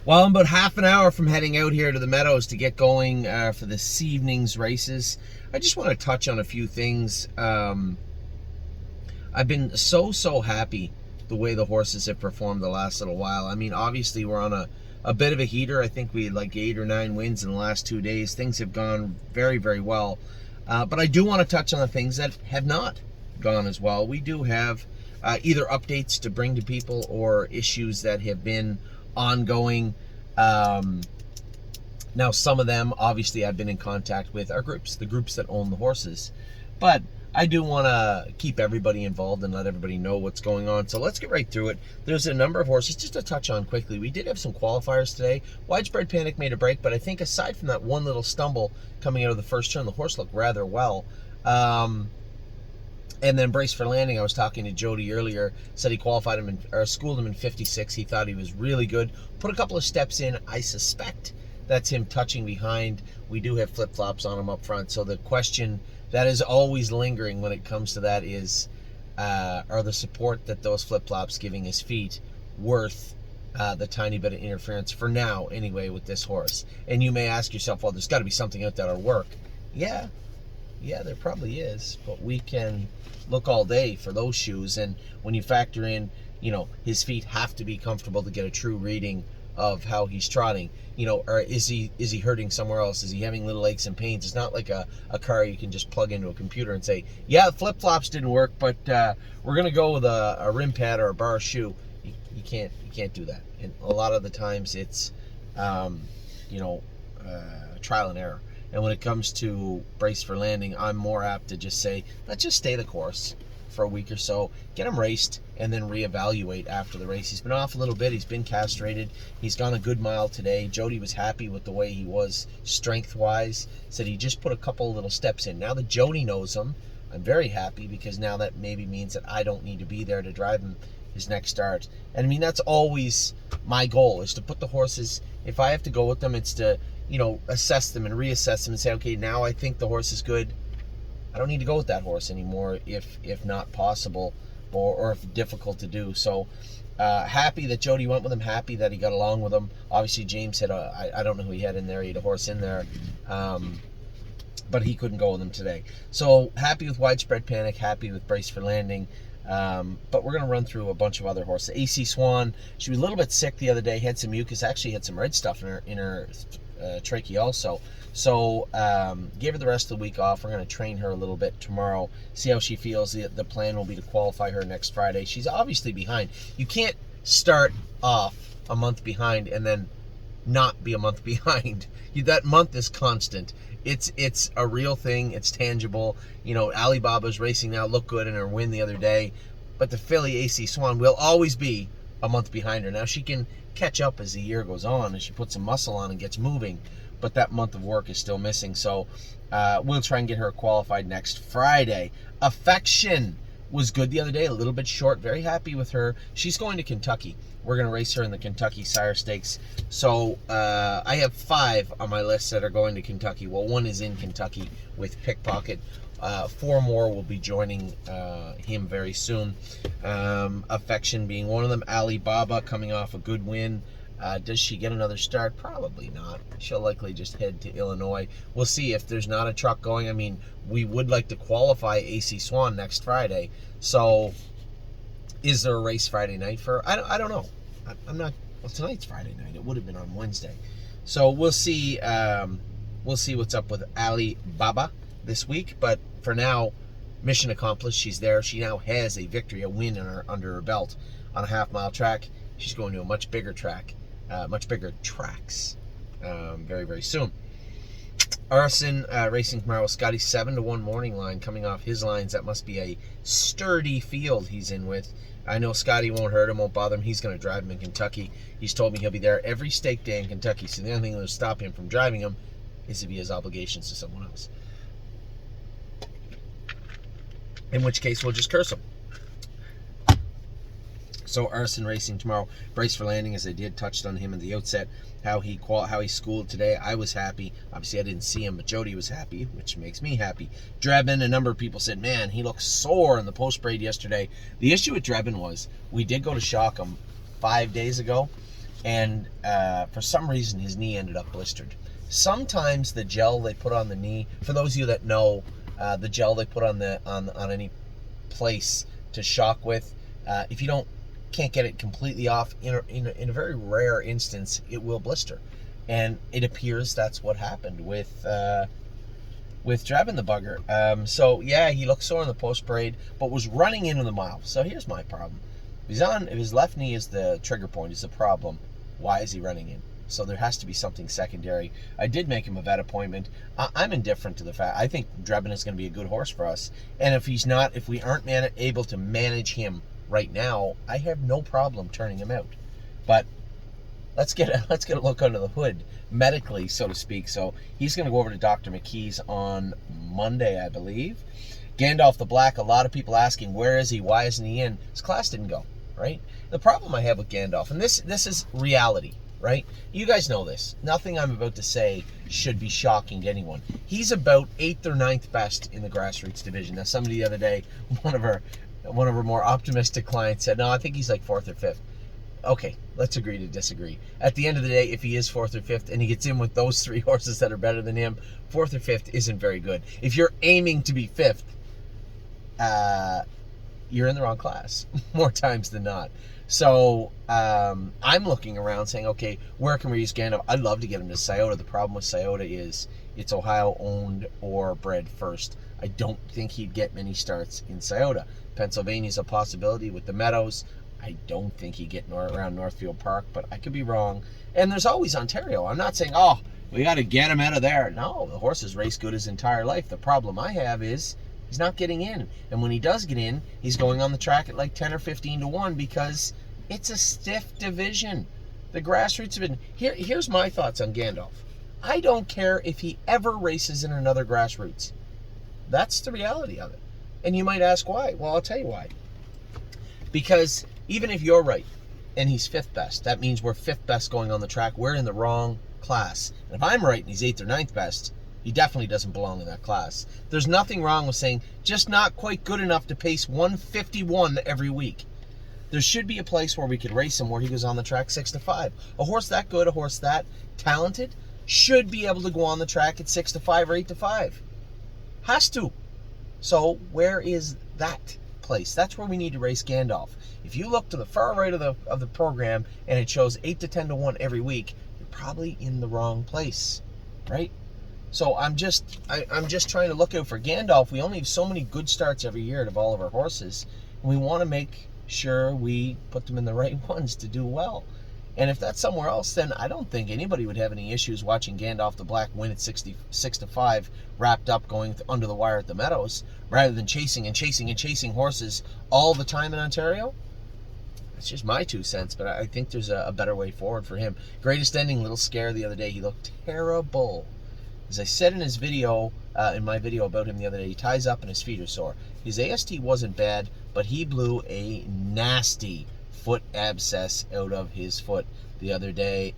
Well, I'm about half an hour from heading out here to the Meadows to get going for this evening's races. I just want to touch on a few things. I've been so happy the way the horses have performed the last little while. I mean, obviously we're on a bit of a heater. I think we had like 8 or 9 wins in the last 2 days. Things have gone very well. But I do want to touch on the things that have not gone as well. We do have either updates to bring to people or issues that have been ongoing. Now, some of them, obviously, I've been in contact with our groups, the groups that own the horses. But I do want to keep everybody involved and let everybody know what's going on. So let's get right through it. There's a number of horses, just to touch on quickly. We did have some qualifiers today. Widespread Panic made a break, but I think aside from that one little stumble coming out of the first turn, the horse looked rather well. And then Brace for Landing, I was talking to Jody earlier, said he qualified him or schooled him in 56. He thought he was really good. Put a couple of steps in. I suspect that's him touching behind. We do have flip-flops on him up front. So the question that is always lingering when it comes to that is, are the support that those flip-flops giving his feet worth the tiny bit of interference for now, anyway, with this horse? And you may ask yourself, well, there's got to be something out there that'll work. Yeah, there probably is, but we can look all day for those shoes. And when you factor in, his feet have to be comfortable to get a true reading of how he's trotting. Or is he hurting somewhere else? Is he having little aches and pains? It's not like a car you can just plug into a computer and say, yeah, flip-flops didn't work, but we're going to go with a rim pad or a bar shoe. You can't do that. And a lot of the times it's, trial and error. And when it comes to Brace for Landing, I'm more apt to just say, let's just stay the course for a week or so, get him raced, and then reevaluate after the race. He's been off a little bit. He's been castrated. He's gone a good mile today. Jody was happy with the way he was strength-wise. Said he just put a couple little steps in. Now that Jody knows him, I'm very happy, because now that maybe means that I don't need to be there to drive him his next start. And I mean, that's always my goal, is to put the horses, if I have to go with them, it's to assess them and reassess them and say, okay, now I think the horse is good. I don't need to go with that horse anymore if not possible or if difficult to do. So happy that Jody went with him, happy that he got along with him. Obviously, James had I don't know who he had in there. He had a horse in there, but he couldn't go with him today. So happy with Widespread Panic, happy with Brace for Landing. But we're going to run through a bunch of other horses. AC Swan, she was a little bit sick the other day, had some mucus, actually had some red stuff in her trachea also. So gave her the rest of the week off. We're going to train her a little bit tomorrow, see how she feels. The plan will be to qualify her next Friday. She's obviously behind. You can't start off a month behind and then not be a month behind. That month is constant. It's a real thing. It's tangible. Alibaba's racing now, looked good in her win the other day, but the filly AC Swan will always be a month behind her. Now she can catch up as the year goes on, as she puts some muscle on and gets moving, but that month of work is still missing. So we'll try and get her qualified next Friday. Affection was good the other day, a little bit short. Very happy with her. She's going to Kentucky. We're going to race her in the Kentucky Sire Stakes. So I have 5 on my list that are going to Kentucky. Well, 1 is in Kentucky with Pickpocket. 4 more will be joining him very soon. Affection being one of them. Alibaba coming off a good win. Does she get another start? Probably not. She'll likely just head to Illinois. We'll see if there's not a truck going. I mean, we would like to qualify AC Swan next Friday. So is there a race Friday night for her? I don't know. I'm not. Well, tonight's Friday night. It would have been on Wednesday. So we'll see. We'll see what's up with Alibaba this week. But for now, mission accomplished. She's there. She now has a victory, a win under her belt on a half-mile track. She's going to a much bigger track, much bigger tracks very soon. Arson racing tomorrow with Scotty, 7-1 morning line coming off his lines. That must be a sturdy field he's in with. I know Scotty won't hurt him, won't bother him. He's going to drive him in Kentucky. He's told me he'll be there every stake day in Kentucky. So the only thing that will stop him from driving him is if he has obligations to someone else. In which case, we'll just curse him. So Arson racing tomorrow. Brace for Landing, as I did, touched on him at the outset. How he schooled today. I was happy. Obviously, I didn't see him, but Jody was happy, which makes me happy. Drebin, a number of people said, man, he looked sore in the post-braid yesterday. The issue with Drebin was, we did go to shock him 5 days ago. and for some reason his knee ended up blistered. Sometimes the gel they put on the knee, for those of you that know, the gel they put on any place to shock with, if you can't get it completely off, in a very rare instance, it will blister. And it appears that's what happened with Drebin the bugger. So yeah, he looked sore in the post parade, but was running into the mile. So here's my problem: if his left knee is the trigger point, is the problem, why is he running in? So there has to be something secondary. I did make him a vet appointment. I'm indifferent to the fact. I think Drebin is going to be a good horse for us. And if we aren't able to manage him right now, I have no problem turning him out. But let's get a look under the hood medically, so to speak. So he's going to go over to Dr. McKee's on Monday, I believe. Gandalf the Black, a lot of people asking, where is he? Why isn't he in? His class didn't go, right? The problem I have with Gandalf, and this is reality, right? You guys know this. Nothing I'm about to say should be shocking to anyone. He's about 8th or 9th best in the grassroots division. Now, somebody the other day, one of our more optimistic clients said, no, I think he's like 4th or 5th. Okay, let's agree to disagree. At the end of the day, if he is 4th or 5th and he gets in with those 3 horses that are better than him, 4th or 5th isn't very good. If you're aiming to be 5th, you're in the wrong class more times than not. So I'm looking around saying, okay, where can we use Gandalf? I'd love to get him to Scioto. The problem with Scioto is it's Ohio owned or bred first. I don't think he'd get many starts in Scioto. Pennsylvania's a possibility with the Meadows. I don't think he'd get around Northfield Park, but I could be wrong. And there's always Ontario. I'm not saying, oh, we got to get him out of there. No, the horse has raced good his entire life. The problem I have is he's not getting in. And when he does get in, he's going on the track at like 10 or 15 to 1 because it's a stiff division. The grassroots division. Here's my thoughts on Gandalf. I don't care if he ever races in another grassroots. That's the reality of it. And you might ask why. Well, I'll tell you why. Because even if you're right and he's 5th best, that means we're 5th best going on the track. We're in the wrong class. And if I'm right and he's 8th or 9th best, he definitely doesn't belong in that class. There's nothing wrong with saying just not quite good enough to pace 151 every week. There should be a place where we could race him where he goes on the track 6 to 5. A horse that good, a horse that talented, should be able to go on the track at 6 to 5 or 8 to 5. Has to. So where is that place? That's where we need to race Gandalf. If you look to the far right of the program and it shows 8 to 10 to 1 every week, you're probably in the wrong place, right? So I'm just trying to look out for Gandalf. We only have so many good starts every year out of all of our horses, and we want to make sure we put them in the right ones to do well. And if that's somewhere else, then I don't think anybody would have any issues watching Gandalf the Black win at 6 to 5, wrapped up going under the wire at the Meadows, rather than chasing horses all the time in Ontario. It's just my 2 cents, but I think there's a better way forward for him. Greatest Ending, little scare the other day. He looked terrible. As I said in his video, in my video about him the other day, he ties up and his feet are sore. His AST wasn't bad, but he blew a nasty foot abscess out of his foot the other day.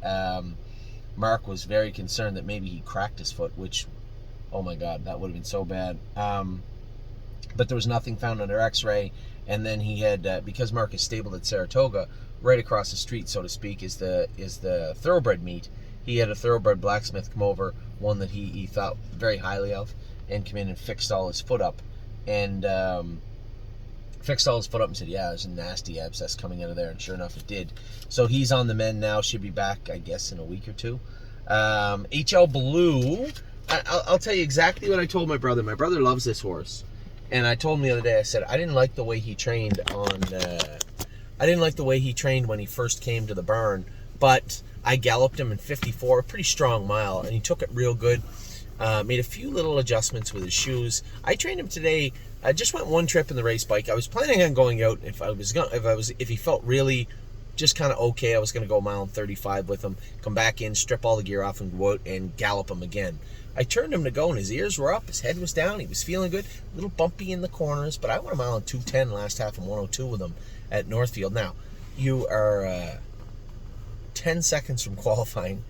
Mark was very concerned that maybe he cracked his foot, which, oh my God, that would have been so bad. But there was nothing found under x-ray. And then he had, because Mark is stabled at Saratoga, right across the street, so to speak, is the thoroughbred meet. He had a thoroughbred blacksmith come over, one that he thought very highly of, and come in and fixed all his foot up. And and said, yeah, there's a nasty abscess coming out of there. And sure enough, it did. So he's on the mend now. Should be back, I guess, in a week or 2. HL Blue, I'll tell you exactly what I told my brother. My brother loves this horse. And I told him the other day, I said, I didn't like the way he trained when he first came to the barn. But I galloped him in 54, a pretty strong mile, and he took it real good. Made a few little adjustments with his shoes. I trained him today. I just went 1 trip in the race bike. I was planning on going out if he felt really just kind of okay. I was going to go 1:35 with him, come back in, strip all the gear off, and go out and gallop him again. I turned him to go, and his ears were up, his head was down, he was feeling good, a little bumpy in the corners, but I went 1:2:10 last half and 1:02 with him at Northfield. Now, you are 10 seconds from qualifying,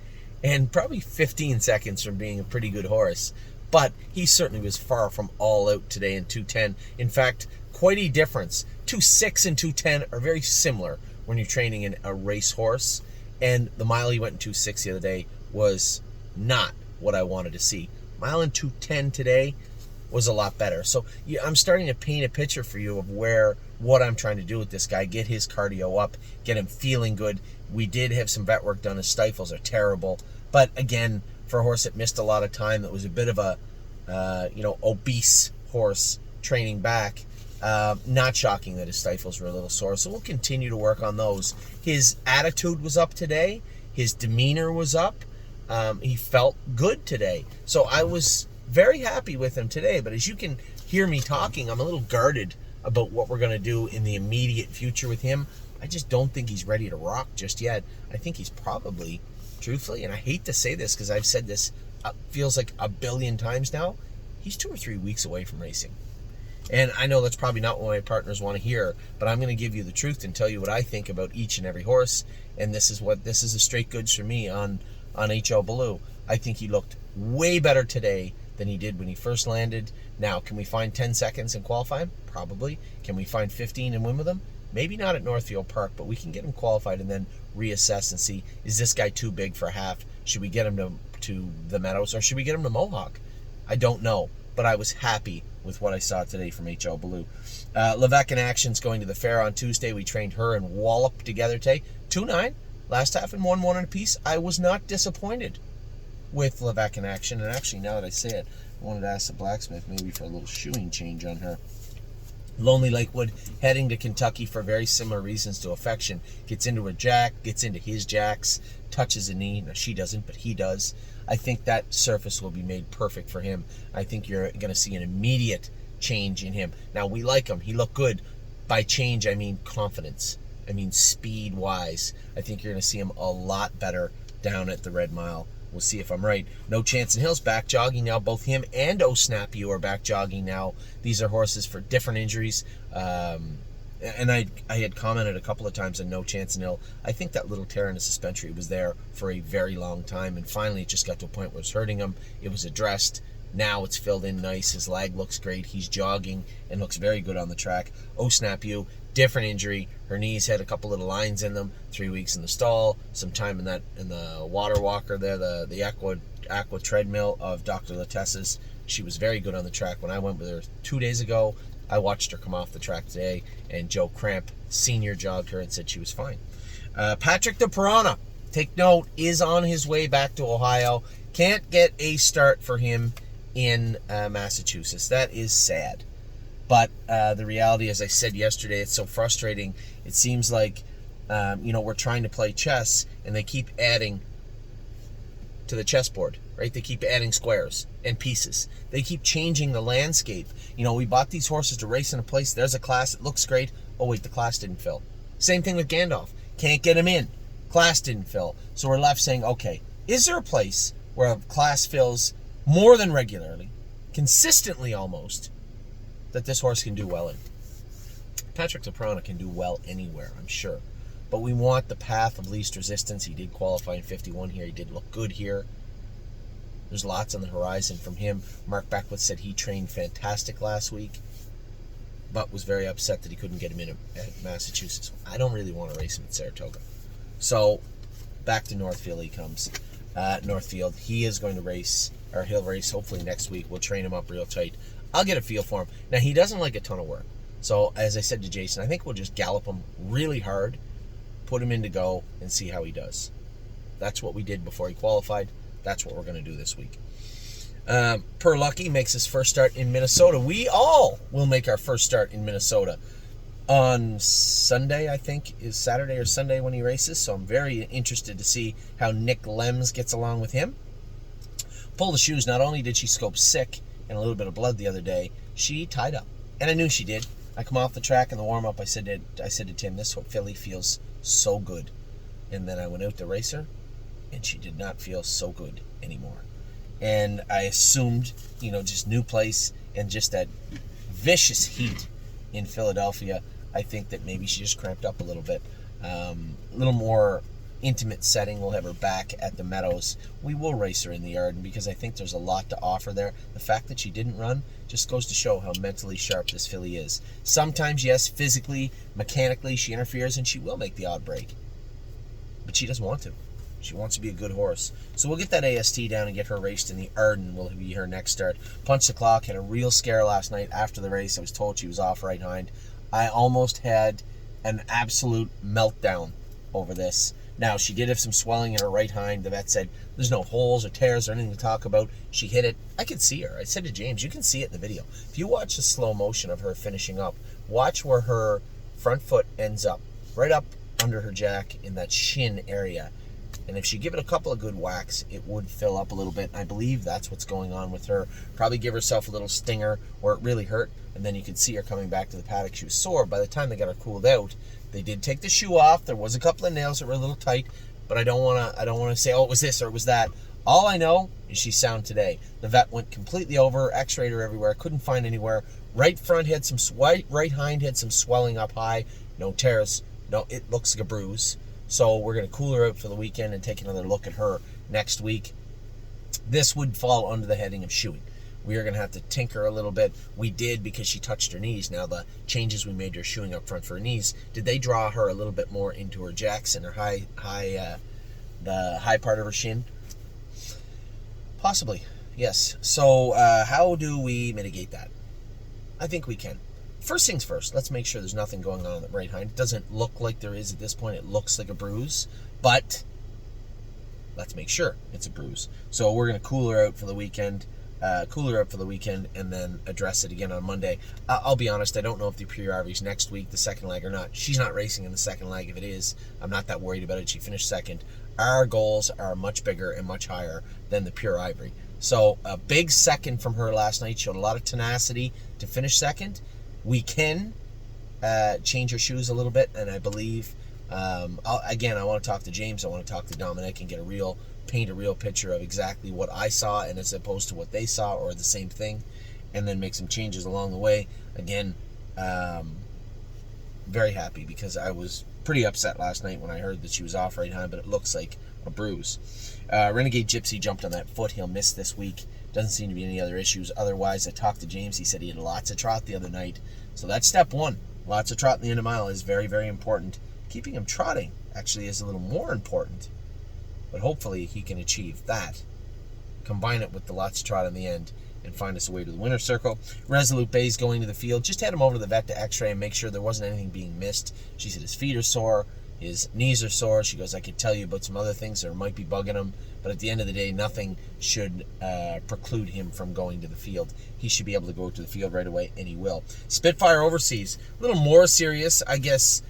and probably 15 seconds from being a pretty good horse. But he certainly was far from all out today in 2:10. In fact, quite a difference. 2:06 and 2:10 are very similar when you're training in a race horse. And the mile he went in 2:06 the other day was not what I wanted to see. Mile in 2:10 today was a lot better. So yeah, I'm starting to paint a picture for you of what I'm trying to do with this guy. Get his cardio up, get him feeling good. We did have some vet work done. His stifles are terrible. But again, for a horse that missed a lot of time, that was a bit of a obese horse training back, not shocking that his stifles were a little sore. So we'll continue to work on those. His attitude was up today. His demeanor was up. He felt good today. So I was very happy with him today. But as you can hear me talking, I'm a little guarded about what we're going to do in the immediate future with him. I just don't think he's ready to rock just yet. I think he's probably, truthfully, and I hate to say this because I've said this feels like a billion times now, he's 2 or 3 weeks away from racing. And I know that's probably not what my partners want to hear, but I'm going to give you the truth and tell you what I think about each and every horse. And this is a straight goods for me on H.O. Ballou. I think he looked way better today than he did when he first landed. Now, can we find 10 seconds and qualify him? Probably. Can we find 15 and win with him? Maybe not at Northfield Park, but we can get him qualified and then reassess and see, is this guy too big for half? Should we get him to the Meadows, or should we get him to Mohawk? I don't know, but I was happy with what I saw today from H.L. Ballou. Levesque in action's going to the fair on Tuesday. We trained her and Wallop together today. 2-9, last half, and 1-1 in a piece. I was not disappointed with Levesque in action, and actually, now that I say it, I wanted to ask the blacksmith maybe for a little shoeing change on her. Lonely Lakewood heading to Kentucky for very similar reasons to Affection. Gets into a jack, gets into his jacks, touches a knee. Now she doesn't, but he does. I think that surface will be made perfect for him. I think you're going to see an immediate change in him. Now, we like him. He looked good. By change, I mean confidence. I mean speed-wise. I think you're going to see him a lot better down at the Red Mile. We'll see if I'm right. No Chance in Hill's back jogging now. Both him and O'Snap You are back jogging now. These are horses for different injuries. And I had commented a couple of times on No Chance in Hill. I think that little tear in the suspensory was there for a very long time, and finally it just got to a point where it was hurting him. It was addressed. Now it's filled in nice. His lag looks great. He's jogging and looks very good on the track. O'Snap You, different injury. Her knees had a couple little lines in them. 3 weeks in the stall. Some time in the water walker there, the aqua treadmill of Dr. Latessa's. She was very good on the track. When I went with her 2 days ago, I watched her come off the track today, and Joe Cramp Sr. jogged her and said she was fine. Patrick the Piranha, take note, is on his way back to Ohio. Can't get a start for him in Massachusetts. That is sad. But the reality, as I said yesterday, it's so frustrating. It seems like, we're trying to play chess, and they keep adding to the chessboard, right? They keep adding squares and pieces. They keep changing the landscape. We bought these horses to race in a place. There's a class. It looks great. Oh, wait, the class didn't fill. Same thing with Gandalf. Can't get him in. Class didn't fill. So we're left saying, okay, is there a place where a class fills more than regularly, consistently almost, that this horse can do well in? Patrick the Piranha can do well anywhere, I'm sure. But we want the path of least resistance. He did qualify in 51 here. He did look good here. There's lots on the horizon from him. Mark Beckwith said he trained fantastic last week, but was very upset that he couldn't get him in at Massachusetts. I don't really want to race him at Saratoga. So back to Northfield he comes. Northfield, he is going to race, or he'll race hopefully next week. We'll train him up real tight. I'll get a feel for him. Now, he doesn't like a ton of work. So, as I said to Jason, I think we'll just gallop him really hard, put him in to go, and see how he does. That's what we did before he qualified. That's what we're going to do this week. Per Lucky makes his first start in Minnesota. We all will make our first start in Minnesota on Sunday, I think, is Saturday or Sunday when he races. So I'm very interested to see how Nick Lems gets along with him. Pull the shoes. Not only did she scope sick and a little bit of blood the other day, she tied up. And I knew she did. I come off the track in the warm-up. I said to Tim, this filly feels so good. And then I went out to race her, and she did not feel so good anymore. And I assumed, just new place and just that vicious heat in Philadelphia, I think that maybe she just cramped up a little bit. A little more intimate setting. We'll have her back at the Meadows. We will race her in the yard, because I think there's a lot to offer there. The fact that she didn't run just goes to show how mentally sharp this filly is. Sometimes, yes, physically, mechanically, she interferes, and she will make the odd break. but she doesn't want to. She wants to be a good horse. So we'll get that AST down and get her raced in the Arden will be her next start. Punch the clock, had a real scare last night after the race. I was told she was off right hind. I almost had an absolute meltdown over this. Now, she did have some swelling in her right hind. The vet said there's no holes or tears or anything to talk about. She hit it. I could see her. I said to James, you can see it in the video. If you watch the slow motion of her finishing up, watch where her front foot ends up, right up under her jack in that shin area. And if she give it a couple of good whacks, it would fill up a little bit. I believe that's what's going on with her. Probably give herself a little stinger where it really hurt, and then you could see her coming back to the paddock. She was sore. By the time they got her cooled out, they did take the shoe off. There was a couple of nails that were a little tight, but I don't want to say, oh, it was this or it was that. All I know is she's sound today. The vet went completely over, x-rayed her everywhere, couldn't find anywhere. Right front had some right hind had some swelling up high, no tears. No, it looks like a bruise. So we're going to cool her out for the weekend and take another look at her next week. This would fall under the heading of shoeing. We are going to have to tinker a little bit. We did because she touched her knees. Now the changes we made to her shoeing up front for her knees, did they draw her a little bit more into her jacks and her the high part of her shin? Possibly, yes. So how do we mitigate that? I think we can. First things first, let's make sure there's nothing going on the right hind. It doesn't look like there is at this point. It looks like a bruise, but let's make sure it's a bruise. So we're going to cool her out for the weekend, and then address it again on Monday. I'll be honest, I don't know if the Pure Ivory's next week, the second leg or not. She's not racing in the second leg. If it is, I'm not that worried about it. She finished second. Our goals are much bigger and much higher than the Pure Ivory. So a big second from her last night. Showed a lot of tenacity to finish second. We can change her shoes a little bit, and I believe, I want to talk to James, I want to talk to Dominic and paint a real picture of exactly what I saw and as opposed to what they saw or the same thing, and then make some changes along the way. Again, very happy because I was pretty upset last night when I heard that she was off right hind, but it looks like a bruise. Renegade Gypsy jumped on that foot. He'll miss this week. Doesn't seem to be any other issues. Otherwise, I talked to James. He said he had lots of trot the other night. So that's step one. Lots of trot in the end of mile is very, very important. Keeping him trotting actually is a little more important. But hopefully he can achieve that. Combine it with the lots of trot in the end and find us a way to the winner's circle. Resolute Bay's going to the field. Just had him over to the vet to x-ray and make sure there wasn't anything being missed. She said his feet are sore. His knees are sore. She goes, I could tell you about some other things that might be bugging him, but at the end of the day, nothing should preclude him from going to the field. He should be able to go to the field right away, and he will. Spitfire Overseas, a little more serious. I guess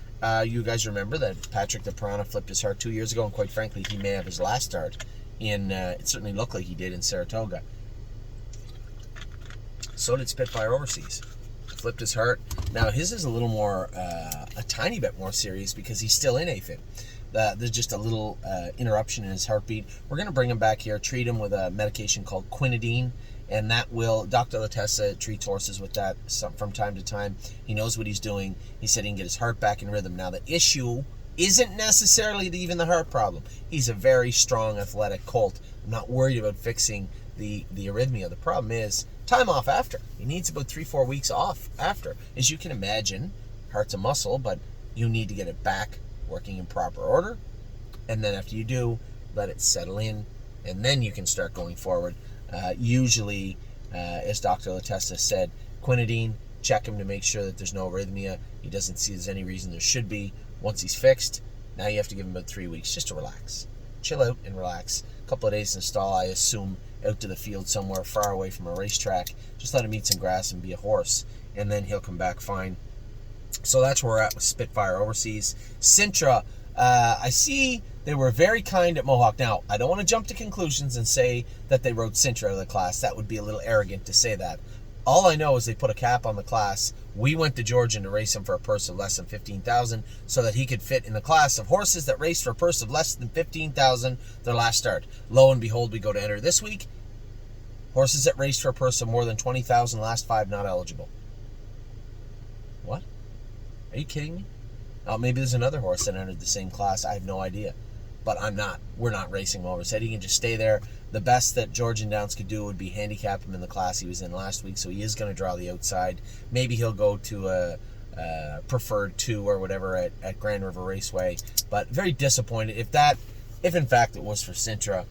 you guys remember that Patrick the Piranha flipped his heart 2 years ago, and quite frankly, he may have his last start in, it certainly looked like he did in Saratoga. So did Spitfire Overseas. Flipped his heart. Now his is a little more, a tiny bit more serious because he's still in AFib. There's just a little interruption in his heartbeat. We're going to bring him back here, treat him with a medication called quinidine, and that will, Dr. Latessa treats horses with that from time to time. He knows what he's doing. He said he can get his heart back in rhythm. Now the issue isn't necessarily even the heart problem. He's a very strong, athletic colt. I'm not worried about fixing the arrhythmia. The problem is time off after. He needs about 3-4 weeks off after. As you can imagine, heart's a muscle, but you need to get it back working in proper order. And then after you do, let it settle in, and then you can start going forward. Usually, as Dr. Latessa said, quinidine, check him to make sure that there's no arrhythmia. He doesn't see there's any reason there should be. Once he's fixed, now you have to give him about 3 weeks just to relax. Chill out and relax. A couple of days in stall, I assume, out to the field somewhere far away from a racetrack. Just let him eat some grass and be a horse, and then he'll come back fine. So that's where we're at with Spitfire Overseas. Sintra, I see they were very kind at Mohawk. Now, I don't want to jump to conclusions and say that they rode Sintra out of the class. That would be a little arrogant to say that. All I know is they put a cap on the class. We went to Georgian to race him for a purse of less than $15,000 so that he could fit in the class of horses that raced for a purse of less than $15,000 their last start. Lo and behold, we go to enter this week. Horses that raced for a purse of more than $20,000 last 5 not eligible. What? Are you kidding me? Oh, maybe there's another horse that entered the same class. I have no idea. But I'm not. We're not racing him over his head. He can just stay there. The best that Georgian Downs could do would be handicap him in the class he was in last week, so he is going to draw the outside. Maybe he'll go to preferred 2 or whatever at Grand River Raceway. But very disappointed. If in fact it was for Sintra,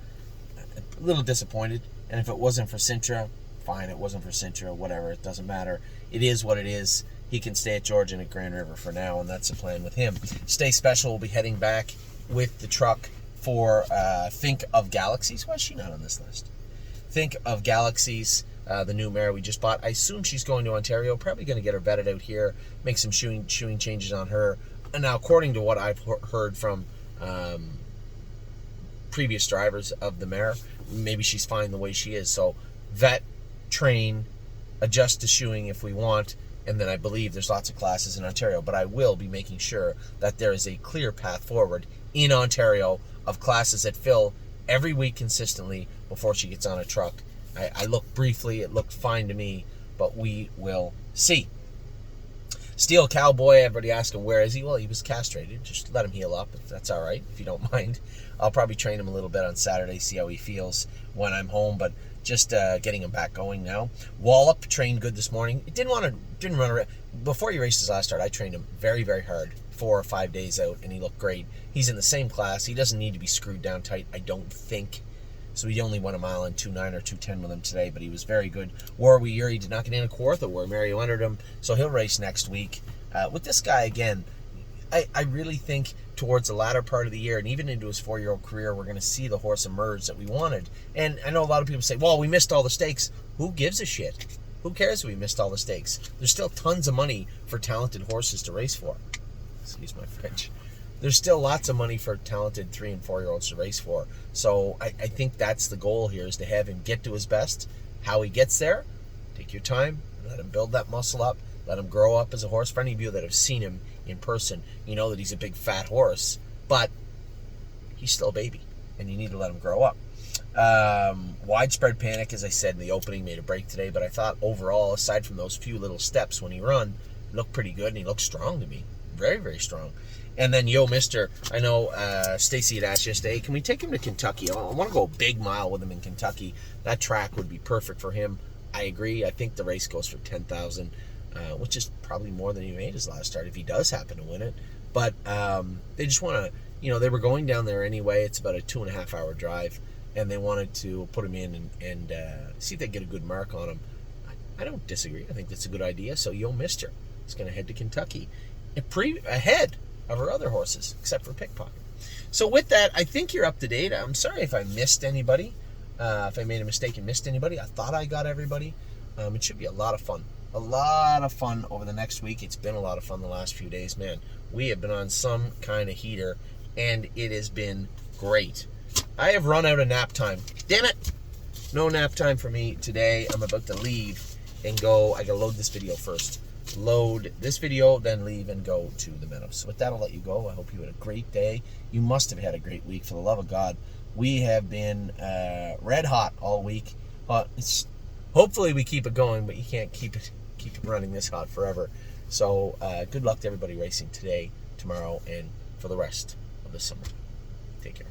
a little disappointed. And if it wasn't for Sintra, fine, it wasn't for Sintra, whatever, it doesn't matter. It is what it is. He can stay at Georgia and at Grand River for now, and that's the plan with him. Stay Special will be heading back with the truck for Think of Galaxies. Why is she not on this list? Think of Galaxies, the new mare we just bought. I assume she's going to Ontario, probably going to get her vetted out here, make some shoeing changes on her. And now, according to what I've heard from previous drivers of the mare, maybe she's fine the way she is. So vet, train, adjust to shoeing if we want, and then I believe there's lots of classes in Ontario, but I will be making sure that there is a clear path forward in Ontario of classes that fill every week consistently before she gets on a truck. I looked briefly, it looked fine to me, but we will see. Steel Cowboy, everybody asking where is he? Well, he was castrated. Just let him heal up, if that's all right, if you don't mind. I'll probably train him a little bit on Saturday, see how he feels when I'm home, but just getting him back going now. Wallop trained good this morning. It didn't run around. Before he raced his last start, I trained him very, very hard, 4 or 5 days out, and he looked great. He's in the same class. He doesn't need to be screwed down tight, I don't think. So he only won a mile in 2:09 or 2:10 with him today, but he was very good. Warwi Yuri did not get in a Kawartha where Mario entered him, so he'll race next week. With this guy, again, I really think towards the latter part of the year and even into his 4-year-old career, we're going to see the horse emerge that we wanted. And I know a lot of people say, well, we missed all the stakes. Who gives a shit? Who cares if we missed all the stakes? There's still tons of money for talented horses to race for. Excuse my French. There's still lots of money for talented 3- and 4-year-olds to race for. So I think that's the goal here, is to have him get to his best. How he gets there, take your time, let him build that muscle up, let him grow up as a horse. For any of you that have seen him in person, you know that he's a big fat horse, but he's still a baby, and you need to let him grow up. Widespread Panic, as I said in the opening, made a break today, but I thought overall, aside from those few little steps when he run, he looked pretty good, and he looked strong to me. Very, very strong. And then Yo Mister, I know Stacy had asked yesterday, can we take him to Kentucky? I want to go a big mile with him in Kentucky. That track would be perfect for him. I agree. I think the race goes for $10,000, which is probably more than he made his last start if he does happen to win it. But they just want to, they were going down there anyway. It's about a 2.5-hour drive, and they wanted to put him in and see if they get a good mark on him. I don't disagree. I think that's a good idea. So Yo Mister is going to head to Kentucky ahead of our other horses, except for Pickpocket. So with that, I think you're up to date. I'm sorry if I missed anybody, if I made a mistake and missed anybody. I thought I got everybody. It should be a lot of fun. A lot of fun over the next week. It's been a lot of fun the last few days, man. We have been on some kind of heater, and it has been great. I have run out of nap time. Damn it! No nap time for me today. I'm about to leave and go. I gotta load this video first. Load this video, then leave and go to the Meadows. So with that, I'll let you go. I hope you had a great day. You must have had a great week, for the love of God. We have been red hot all week. Hopefully we keep it going, but you can't keep it running this hot forever. So good luck to everybody racing today, tomorrow, and for the rest of the summer. Take care.